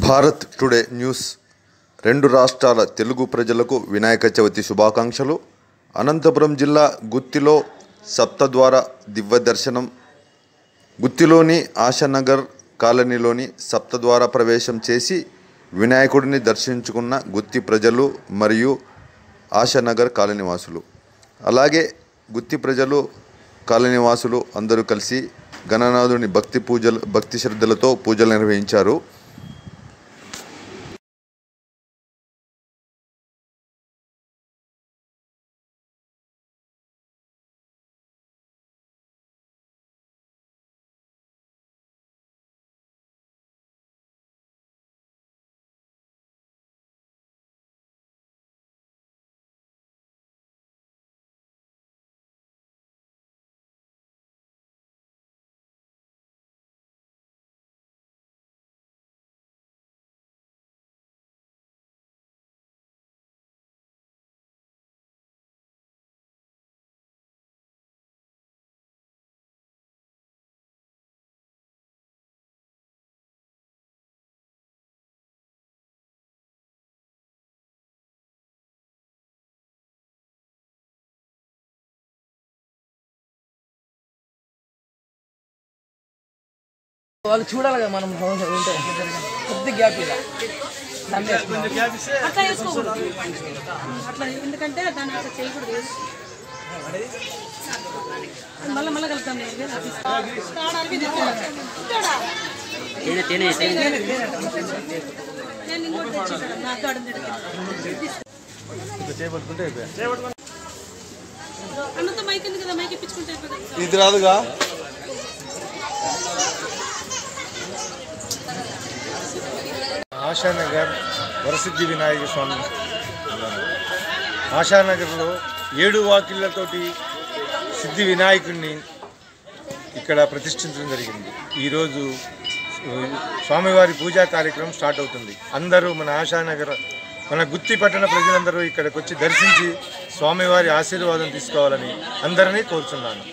Bharat today news రెండు రాష్ట్రాల తెలుగు ప్రజలకు వినాయక చవితి శుభాకాంక్షలు. అనంతపురం జిల్లా గుత్తిలో సప్తద్వార దివ్య దర్శనం. గుత్తిలోని ఆశానగర్ కాలనీలోని సప్తద్వార ప్రవేశం చేసి వినాయకుడిని దర్శించుకున్న గుత్తి ప్రజలు మరియు ఆశానగర్ కాలనీవాసులు, అలాగే గుత్తి ప్రజలు కాలనీవాసులు అందరూ కలిసి గణనాథుని భక్తి శ్రద్ధలతో పూజలు నిర్వహించారు. వాళ్ళు చూడాలి కదా మనం ఉంటే కొద్ది గ్యాప్ ఇలా అట్లా వేసుకోకూడదు, అట్లా ఎందుకంటే దాన్ని అట్లా చేయకూడదు. మళ్ళీ మళ్ళీ కలుద్దాం. నేను ఇంకోటి తెచ్చేసాను, నాతో అన్నంత మైక్ ఉంది కదా, మైక్ ఇప్పించుకుంటే అయిపోతుంది. ఇది రాదుగా. ఆశానగర్ వరసిద్ధి వినాయక స్వామి ఆశానగర్లో 7 వాకిళ్లతోటి సిద్ధి వినాయకుడిని ఇక్కడ ప్రతిష్ఠించడం జరిగింది. ఈరోజు స్వామివారి పూజా కార్యక్రమం స్టార్ట్ అవుతుంది. అందరూ మన ఆశానగర్ మన గుత్తి పట్టణ ప్రజలందరూ ఇక్కడికి వచ్చి దర్శించి స్వామివారి ఆశీర్వాదం తీసుకోవాలని అందరినీ కోరుచున్నాను.